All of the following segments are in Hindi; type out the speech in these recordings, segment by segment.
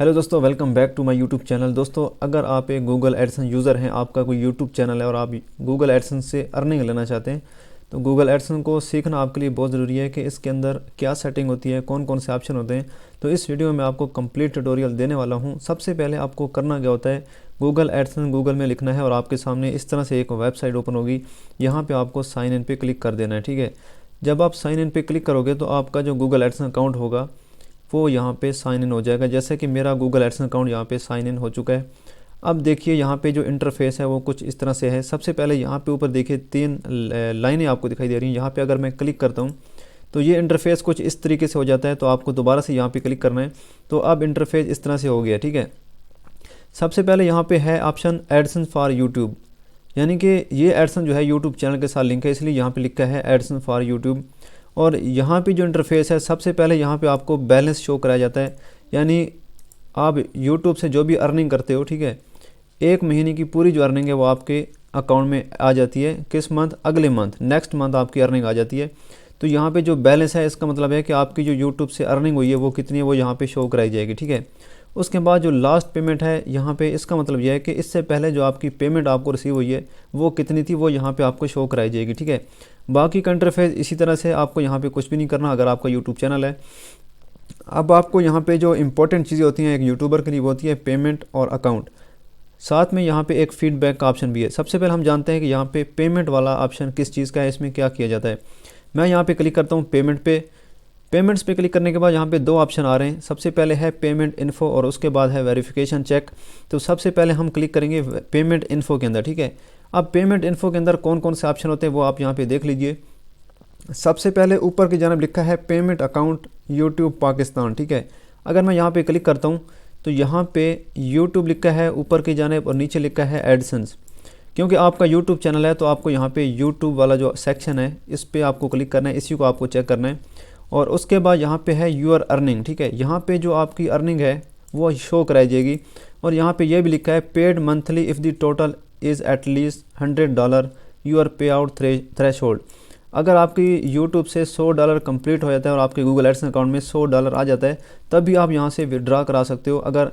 हेलो दोस्तों, welcome back to my YouTube channel. दोस्तों, अगर आप एक गूगल एडसेंस यूज़र हैं, आपका कोई यूट्यूब चैनल है और आप गूगल एडसेंस से अर्निंग लेना चाहते हैं, तो गूगल एडसेंस को सीखना आपके लिए बहुत ज़रूरी है कि इसके अंदर क्या सेटिंग होती है, कौन कौन से ऑप्शन होते हैं। तो इस वीडियो में आपको कंप्लीट ट्यूटोरियल देने वाला हूँ। सबसे पहले आपको करना क्या होता है, गूगल एडसेंस गूगल में लिखना है और आपके सामने इस तरह से एक वेबसाइट ओपन होगी। यहाँ पर आपको साइन इन पे क्लिक कर देना है। ठीक है, जब आप साइन इन पे क्लिक करोगे तो आपका जो गूगल एडसेंस अकाउंट होगा वो यहाँ पे साइन इन हो जाएगा। जैसे कि मेरा गूगल एडसेंस अकाउंट यहाँ पे साइन इन हो चुका है। अब देखिए यहाँ पे जो इंटरफेस है वो कुछ इस तरह से है। सबसे पहले यहाँ पे ऊपर देखिए 3 लाइनें आपको दिखाई दे रही हैं। यहाँ पे अगर मैं क्लिक करता हूँ तो ये इंटरफेस कुछ इस तरीके से हो जाता है। तो आपको दोबारा से यहाँ पे क्लिक करना है। तो अब इंटरफेस इस तरह से हो गया। ठीक है, सबसे पहले यहाँ पे है ऑप्शन एडसेंस फॉर यूट्यूब, यानी कि ये एडसेंस जो है यूट्यूब चैनल के साथ लिंक है, इसलिए यहाँ पे लिखा है एडसेंस फॉर यूट्यूब। और यहाँ पे जो इंटरफेस है, सबसे पहले यहाँ पे आपको बैलेंस शो कराया जाता है, यानी आप यूट्यूब से जो भी अर्निंग करते हो, ठीक है, एक महीने की पूरी जो अर्निंग है वो आपके अकाउंट में आ जाती है। किस मंथ? अगले मंथ, नेक्स्ट मंथ आपकी अर्निंग आ जाती है। तो यहाँ पे जो बैलेंस है इसका मतलब है कि आपकी जो यूट्यूब से अर्निंग हुई है वो कितनी है, वो यहाँ पे शो कराई जाएगी। ठीक है, उसके बाद जो लास्ट पेमेंट है यहाँ पे, इसका मतलब यह है कि इससे पहले जो आपकी पेमेंट आपको रिसीव हुई है वो कितनी थी, वो यहाँ पे आपको शो कराई जाएगी। ठीक है, बाकी का इंटरफेस इसी तरह से, आपको यहाँ पे कुछ भी नहीं करना अगर आपका यूट्यूब चैनल है। अब आपको यहाँ पे जो इंपॉर्टेंट चीज़ें होती हैं एक यूट्यूबर के लिए, वो होती है पेमेंट और अकाउंट। साथ में यहाँ पे एक फीडबैक का ऑप्शन भी है। सबसे पहले हम जानते हैं कि यहाँ पे पेमेंट वाला ऑप्शन किस चीज़ का है, इसमें क्या किया जाता है। मैं यहाँ पे क्लिक करता हूँ पेमेंट पे। पेमेंट्स पे क्लिक करने के बाद यहाँ पे 2 ऑप्शन आ रहे हैं। सबसे पहले है पेमेंट इन्फो और उसके बाद है वेरिफिकेशन चेक। तो सबसे पहले हम क्लिक करेंगे पेमेंट इन्फो के अंदर। ठीक है, अब पेमेंट इन्फो के अंदर कौन कौन से ऑप्शन होते हैं वो आप यहाँ पे देख लीजिए। सबसे पहले ऊपर की जानब लिखा है पेमेंट अकाउंट यूट्यूब पाकिस्तान। ठीक है, अगर मैं यहाँ पे क्लिक करता हूँ तो यहाँ पे यूट्यूब लिखा है ऊपर की जानब और नीचे लिखा है एडसेंस। क्योंकि आपका यूट्यूब चैनल है तो आपको यहाँ पे यूट्यूब वाला जो सेक्शन है इस पर आपको क्लिक करना है, इसी को आपको चेक करना है। और उसके बाद यहाँ पे है यूर अर्निंग। ठीक है, यहाँ पे जो आपकी अर्निंग है वो शो कराई जाएगी। और यहाँ पे ये भी लिखा है paid monthly if the total is at least $100 your pay out threshold. अगर आपकी यूट्यूब से $100 कंप्लीट हो जाता है और आपके गूगल एडसेंस अकाउंट में $100 आ जाता है, तब भी आप यहाँ से विड्रा करा सकते हो। अगर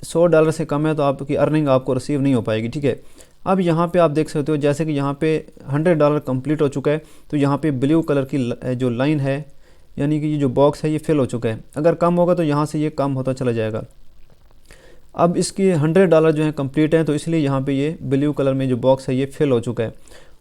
$100 से कम है तो आपकी अर्निंग आपको रिसीव नहीं हो पाएगी। ठीक है, अब यहाँ पे आप देख सकते हो जैसे कि यहाँ पे $100 कंप्लीट हो चुका है, तो यहाँ पे ब्लू कलर की जो लाइन है, यानी कि ये जो बॉक्स है ये फिल हो चुका है। अगर कम होगा तो यहाँ से ये कम होता चला जाएगा। अब इसके $100 जो है कंप्लीट हैं, तो इसलिए यहाँ पे ये ब्लू कलर में जो बॉक्स है ये फिल हो चुका है।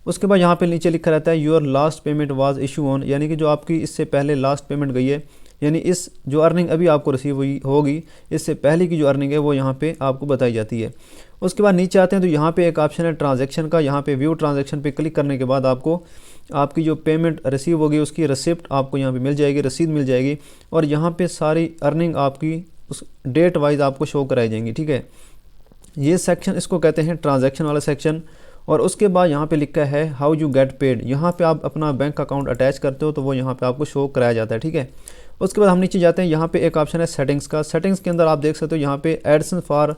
उसके बाद यहाँ पे नीचे लिखा रहता है your last payment was issue on, यानी कि जो आपकी इससे पहले लास्ट पेमेंट गई है, यानी इस जो अर्निंग अभी आपको रिसीव हुई होगी इससे पहले की जो अर्निंग है वो यहाँ पे आपको बताई जाती है। उसके बाद नीचे आते हैं तो यहाँ पे एक ऑप्शन है ट्रांजैक्शन का। यहाँ पे व्यू ट्रांजैक्शन पे क्लिक करने के बाद आपको आपकी जो पेमेंट रिसीव होगी उसकी रिसिप्ट आपको यहाँ पे मिल जाएगी, रसीद मिल जाएगी। और यहाँ पे सारी अर्निंग आपकी उस डेट वाइज आपको शो कराई जाएंगी। ठीक है, ये सेक्शन इसको कहते हैं ट्रांजैक्शन वाला सेक्शन। और उसके बाद यहाँ पे लिखा है हाउ यू गेट पेड। यहाँ पे आप अपना बैंक अकाउंट अटैच करते हो तो वो यहाँ पे आपको शो कराया जाता है। ठीक है, उसके बाद हम नीचे जाते हैं। यहाँ पे एक ऑप्शन है सेटिंग्स का। सेटिंग्स के अंदर आप देख सकते हो यहाँ पे AdSense for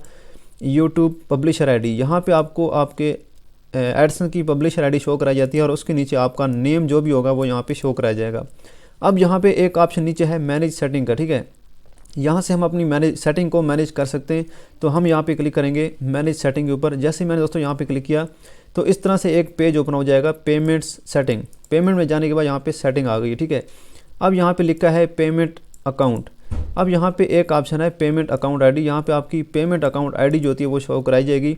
YouTube publisher ID. यहाँ पे आपको आपके एडसेंस की पब्लिशर आईडी शो कराई जाती है और उसके नीचे आपका नेम जो भी होगा वो यहाँ पे शो कराया जाएगा। अब यहाँ पे एक ऑप्शन नीचे है मैनेज सेटिंग का। ठीक है, यहाँ से हम अपनी सेटिंग को मैनेज कर सकते हैं। तो हम यहाँ पे क्लिक करेंगे मैनेज सेटिंग के ऊपर। जैसे ही मैंने दोस्तों यहाँ पे क्लिक किया तो इस तरह से एक पेज ओपन हो जाएगा पेमेंट्स सेटिंग। पेमेंट में जाने के बाद यहाँ पे सेटिंग आ गई। ठीक है, अब यहाँ पे लिखा है पेमेंट अकाउंट। अब यहाँ पे एक ऑप्शन है पेमेंट अकाउंट आईडी। यहाँ पे आपकी पेमेंट अकाउंट आईडी जो होती है वो शो कराई जाएगी।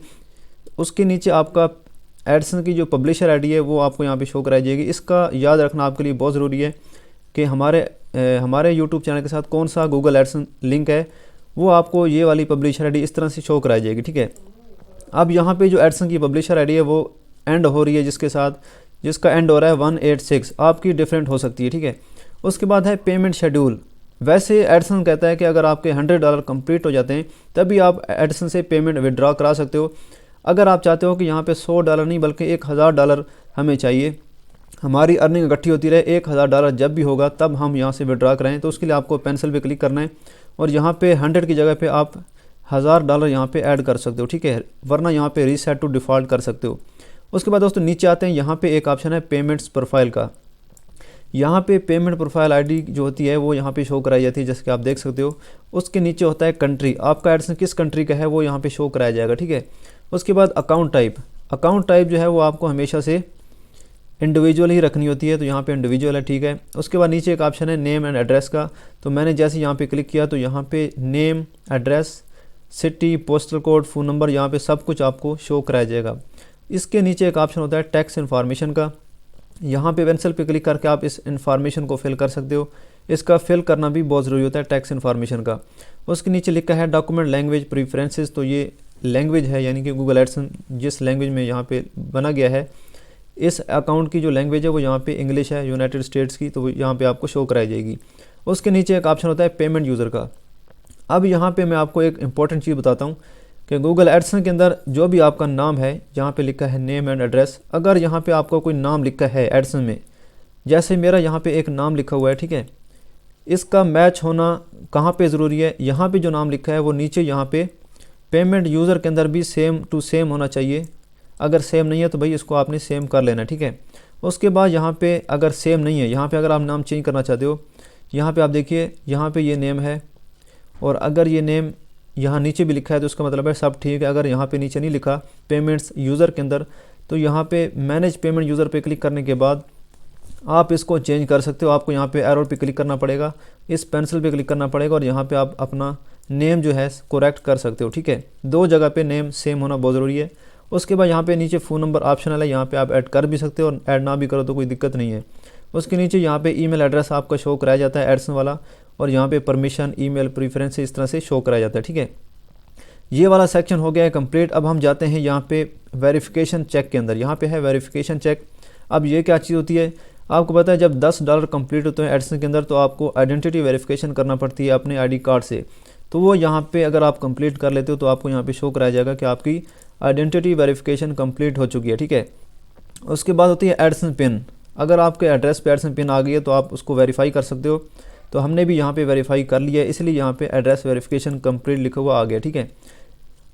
उसके नीचे आपका एडसेंस की जो पब्लिशर आईडी है वो आपको यहाँ पे शो कराई जाएगी। इसका याद रखना आपके लिए बहुत ज़रूरी है कि हमारे यूट्यूब चैनल के साथ कौन सा गूगल एडसेंस लिंक है, वो आपको ये वाली पब्लिशर आईडी इस तरह से शो कराई जाएगी। ठीक है, अब यहाँ पे जो एडसेंस की पब्लिशर आईडी है वो एंड हो रही है जिसका एंड हो रहा है 186, आपकी डिफरेंट हो सकती है। ठीक है, उसके बाद है पेमेंट शेड्यूल। वैसे एडसेंस कहता है कि अगर आपके $100 कंप्लीट हो जाते हैं तभी आप एडसेंस से पेमेंट विड्रॉ करा सकते हो। अगर आप चाहते हो कि यहाँ पे $100 नहीं बल्कि $1000 हमें चाहिए, हमारी अर्निंग इकट्ठी होती रहे, $1000 जब भी होगा तब हम यहाँ से विड्रॉ कराएं, तो उसके लिए आपको पेंसिल पे क्लिक करना है और यहाँ पे 100 की जगह पे आप $1000 यहाँ पे ऐड कर सकते हो। ठीक है, वरना यहाँ पे रीसेट टू डिफ़ॉल्ट कर सकते हो। उसके बाद दोस्तों नीचे आते हैं, यहाँ पे एक ऑप्शन है पेमेंट्स प्रोफाइल का। यहाँ पे पेमेंट प्रोफाइल आईडी जो होती है वो यहाँ पे शो कराई जाती है, जैसे कि आप देख सकते हो। उसके नीचे होता है कंट्री, आपका एडसन किस कंट्री का है वो यहाँ पे शो कराया जाएगा, ठीक है। उसके बाद अकाउंट टाइप जो है वो आपको हमेशा से इंडिविजुअल ही रखनी होती है, तो यहाँ पे इंडिविजुअल है, ठीक है। उसके बाद नीचे एक ऑप्शन है नेम एंड एड्रेस का, तो मैंने जैसे यहाँ पे क्लिक किया तो यहाँ पे name, address, city, postal code, phone number, यहाँ पे सब कुछ आपको शो कराया जाएगा। इसके नीचे एक ऑप्शन होता है टैक्स इन्फॉर्मेशन का, यहाँ पे पेंसिल पे क्लिक करके आप इस इन्फॉर्मेशन को फिल कर सकते हो। इसका फिल करना भी बहुत ज़रूरी होता है टैक्स इन्फॉर्मेशन का। उसके नीचे लिखा है डॉक्यूमेंट लैंग्वेज प्रीफरेंसेस, तो ये लैंग्वेज है, यानी कि गूगल एडसन जिस लैंग्वेज में यहाँ पे बना गया है, इस अकाउंट की जो लैंग्वेज है वो यहाँ पे इंग्लिश है यूनाइटेड स्टेट्स की, तो यहाँ पे आपको शो कराई जाएगी। उसके नीचे एक ऑप्शन होता है पेमेंट यूज़र का। अब यहाँ पे मैं आपको एक इंपॉर्टेंट चीज़ बताता हूँ कि गूगल एडसन के अंदर जो भी आपका नाम है, यहाँ पे लिखा है नेम एंड एड्रेस, अगर यहाँ पे आपका कोई नाम लिखा है एडसन में, जैसे मेरा यहाँ पे एक नाम लिखा हुआ है, ठीक है, इसका मैच होना कहाँ पे ज़रूरी है, यहाँ पे जो नाम लिखा है वो नीचे यहाँ पे पेमेंट यूज़र के अंदर भी सेम टू सेम होना चाहिए। अगर सेम नहीं है तो भाई इसको आपने सेम कर लेना, ठीक है। उसके बाद यहाँ पे अगर सेम नहीं है, यहाँ पे अगर आप नाम चेंज करना चाहते हो, यहाँ पे आप देखिए यहाँ पे ये नेम है, और अगर ये नेम यहाँ नीचे भी लिखा है तो उसका मतलब है सब ठीक है। अगर यहाँ पे नीचे नहीं लिखा पेमेंट्स यूज़र के अंदर, तो यहाँ पे मैनेज पेमेंट यूज़र पे क्लिक करने के बाद आप इसको चेंज कर सकते हो। आपको यहाँ पे एरो पे क्लिक करना पड़ेगा, इस पेंसिल पे क्लिक करना पड़ेगा, और यहाँ पे आप अपना नेम जो है करेक्ट कर सकते हो, ठीक है। दो जगह पे नेम सेम होना बहुत ज़रूरी है। उसके बाद यहाँ पे नीचे फ़ोन नंबर ऑप्शनल है, यहाँ पे आप ऐड कर भी सकते हो और ऐड ना भी करो तो कोई दिक्कत नहीं है। उसके नीचे यहाँ पे ईमेल एड्रेस आपका शो कराया जाता है एडसन वाला, और यहाँ पे परमिशन, ईमेल प्रीफरेंस इस तरह से शो कराया जाता है, ठीक है। ये वाला सेक्शन हो गया है कंप्लीट। अब हम जाते हैं यहाँ पे वेरिफिकेशन चेक के अंदर। यहाँ पे है वेरिफिकेशन चेक। अब ये क्या चीज़ होती है, आपको पता है जब $10 कंप्लीट होते हैं एडसन के अंदर तो आपको आइडेंटिटी वेरिफिकेशन करना पड़ती है अपने आईडी कार्ड से। तो वो यहाँ पे अगर आप कंप्लीट कर लेते हो तो आपको यहाँ पे शो कराया जाएगा कि आपकी आइडेंटिटी वेरिफिकेशन कंप्लीट हो चुकी है, ठीक है। उसके बाद होती है एडसन पिन। अगर आपके एड्रेस पे एडसन पिन आ गई है तो आप उसको वेरीफाई कर सकते हो। तो हमने भी यहाँ पे वेरीफाई कर लिया है, इसलिए यहाँ पे एड्रेस वेरिफिकेशन कंप्लीट लिखा हुआ आ गया, ठीक है।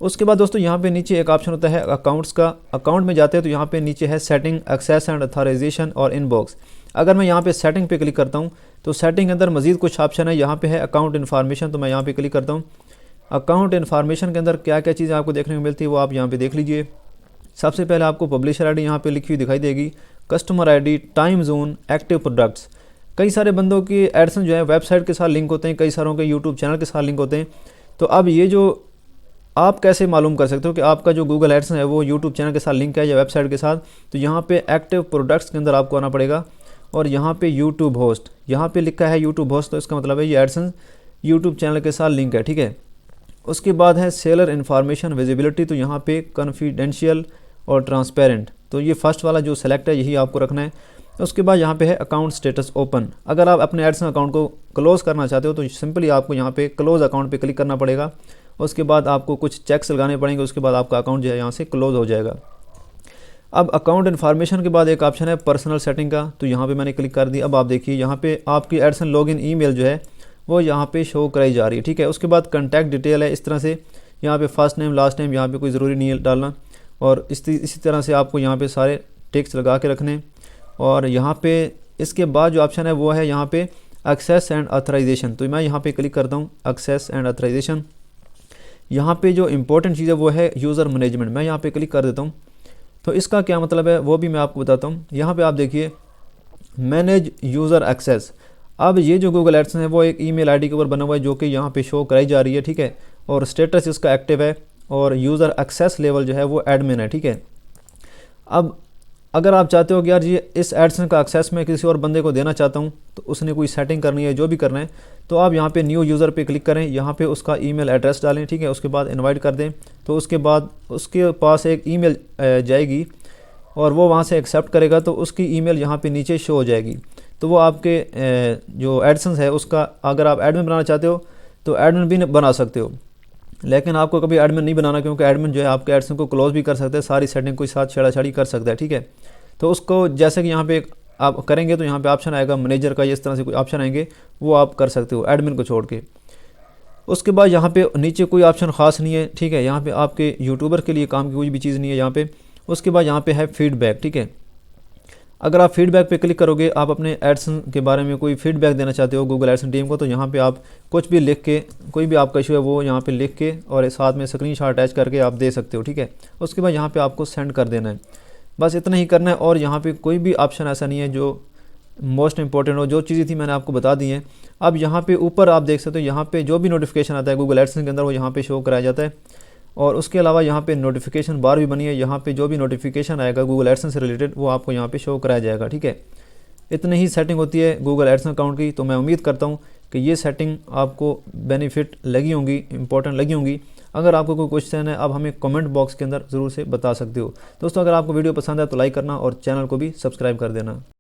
उसके बाद दोस्तों यहाँ पे नीचे एक ऑप्शन होता है अकाउंट्स का। अकाउंट में जाते हैं तो यहाँ पे नीचे है सेटिंग, एक्सेस एंड अथॉराइजेशन और इनबॉक्स। अगर मैं यहाँ पे सेटिंग पे क्लिक करता हूँ तो सेटिंग के अंदर मजीद कुछ ऑप्शन है। यहाँ पे है अकाउंट इन्फॉर्मेशन, तो मैं यहाँ पे क्लिक करता हूँ। अकाउंट इन्फॉर्मेशन के अंदर क्या क्या चीज़ें आपको देखने को मिलती है वो आप यहाँ पे देख लीजिए। सबसे पहले आपको पब्लिशर आईडी यहाँ पे लिखी हुई दिखाई देगी, customer ID, time zone, active products. कई सारे बंदों की एडसन जो है वेबसाइट के साथ लिंक होते हैं, कई सारों के यूट्यूब चैनल के साथ लिंक होते हैं। तो अब ये जो आप कैसे मालूम कर सकते हो कि आपका जो गूगल एडसन है वो यूट्यूब चैनल के साथ लिंक है या वेबसाइट के साथ, तो यहाँ पे एक्टिव प्रोडक्ट्स के अंदर आपको आना पड़ेगा, और यहाँ पे यूट्यूब होस्ट, यहाँ पे लिखा है यूट्यूब होस्ट, तो इसका मतलब है ये एडसन यूट्यूब चैनल के साथ लिंक है, ठीक है। उसके बाद है सेलर इन्फॉर्मेशन विजिबिलिटी, तो यहाँ पे कॉन्फिडेंशियल और ट्रांसपेरेंट, तो ये फर्स्ट वाला जो सेलेक्ट है यही आपको रखना है। उसके बाद यहाँ पे है अकाउंट स्टेटस ओपन। अगर आप अपने एडसन अकाउंट को क्लोज़ करना चाहते हो तो सिंपली आपको यहाँ पे क्लोज़ अकाउंट पे क्लिक करना पड़ेगा। उसके बाद आपको कुछ चेक्स लगाने पड़ेंगे, उसके बाद आपका अकाउंट जो है यहाँ से क्लोज़ हो जाएगा। अब अकाउंट इन्फॉर्मेशन के बाद एक ऑप्शन है पर्सनल सेटिंग का, तो यहाँ पे मैंने क्लिक कर दी। अब आप देखिए यहाँ पे आपकी एडसन लॉगिन ईमेल जो है वो यहाँ पे शो कराई जा रही है, ठीक है। उसके बाद कॉन्टैक्ट डिटेल है, इस तरह से यहाँ पे फर्स्ट नेम लास्ट नेम यहाँ पे कोई ज़रूरी नहीं है डालना, और इसी तरह से आपको यहाँ पे सारे टेक्स्ट लगा के रखने। और यहाँ पे इसके बाद जो ऑप्शन है वो है यहाँ पे एक्सेस एंड ऑथराइजेशन, तो मैं यहाँ पे क्लिक करता हूँ एक्सेस एंड ऑथराइजेशन। यहाँ पे जो इंपॉर्टेंट चीज़ है वो है यूज़र मैनेजमेंट, मैं यहाँ पे क्लिक कर देता हूँ। तो इसका क्या मतलब है वो भी मैं आपको बताता हूँ। यहाँ पे आप देखिए मैनेज यूज़र एक्सेस। अब ये जो गूगल एडसन है वो एक ईमेल आईडी के ऊपर बना हुआ है जो कि यहाँ पे शो कराई जा रही है, ठीक है, और स्टेटस इसका एक्टिव है, और यूज़र एक्सेस लेवल जो है वो एडमिन है, ठीक है। अब अगर आप चाहते हो कि यार ये इस एडसन का एक्सेस मैं किसी और बंदे को देना चाहता हूँ, तो उसने कोई सेटिंग करनी है, जो भी करना है, तो आप यहाँ पे न्यू यूज़र पे क्लिक करें, यहाँ पे उसका ईमेल एड्रेस डालें, ठीक है, उसके बाद इनवाइट कर दें। तो उसके बाद उसके पास एक ईमेल जाएगी और वो वहाँ से एक्सेप्ट करेगा, तो उसकी ईमेल यहाँ पे नीचे शो हो जाएगी। तो वो आपके जो एडसन है उसका अगर आप एडमिन बनाना चाहते हो तो एडमिन भी बना सकते हो, लेकिन आपको कभी एडमिन नहीं बनाना, क्योंकि एडमिन जो है आपके एडसन को क्लोज भी कर सकता है, सारी सेटिंग को साथ छेड़ाछाड़ी कर सकता है, ठीक है। तो उसको जैसे कि यहाँ पे आप करेंगे तो यहाँ पे ऑप्शन आएगा मैनेजर का, इस तरह से कोई ऑप्शन आएंगे, वो आप कर सकते हो एडमिन को छोड़ के। उसके बाद यहाँ पे नीचे कोई ऑप्शन ख़ास नहीं है, ठीक है, यहाँ पे आपके यूट्यूबर के लिए काम की कोई भी चीज़ नहीं है यहाँ पे। उसके बाद यहाँ पे है फीडबैक, ठीक है। अगर आप फीडबैक पे क्लिक करोगे, आप अपने एडसन के बारे में कोई फीडबैक देना चाहते हो गूगल एडसन टीम को, तो यहाँ पे आप कुछ भी लिख के, कोई भी आपका इशू है वो यहाँ पे लिख के और साथ में स्क्रीनशॉट अटैच करके आप दे सकते हो, ठीक है। उसके बाद यहाँ पे आपको सेंड कर देना है, बस इतना ही करना है। और यहाँ पे कोई भी ऑप्शन ऐसा नहीं है जो मोस्ट इंपॉर्टेंट हो, जो चीज़ें थी मैंने आपको बता दी हैं। अब यहाँ पे ऊपर आप देख सकते हो, यहाँ पे जो भी नोटिफिकेशन आता है गूगल एडसन के अंदर वो यहाँ पे शो कराया जाता है। और उसके अलावा यहाँ पे नोटिफिकेशन बार भी बनी है, यहाँ पे जो भी नोटिफिकेशन आएगा गूगल एडसन से रिलेटेड वो आपको यहाँ पे शो कराया जाएगा, ठीक है। इतनी ही सेटिंग होती है गूगल एडसन अकाउंट की। तो मैं उम्मीद करता हूँ कि ये सेटिंग आपको बेनिफिट लगी होंगी, इंपॉर्टेंट लगी होंगी। अगर आपको कोई क्वेश्चन है आप हमें कमेंट बॉक्स के अंदर ज़रूर से बता सकते हो। दोस्तों, अगर आपको वीडियो पसंद है तो लाइक करना और चैनल को भी सब्सक्राइब कर देना।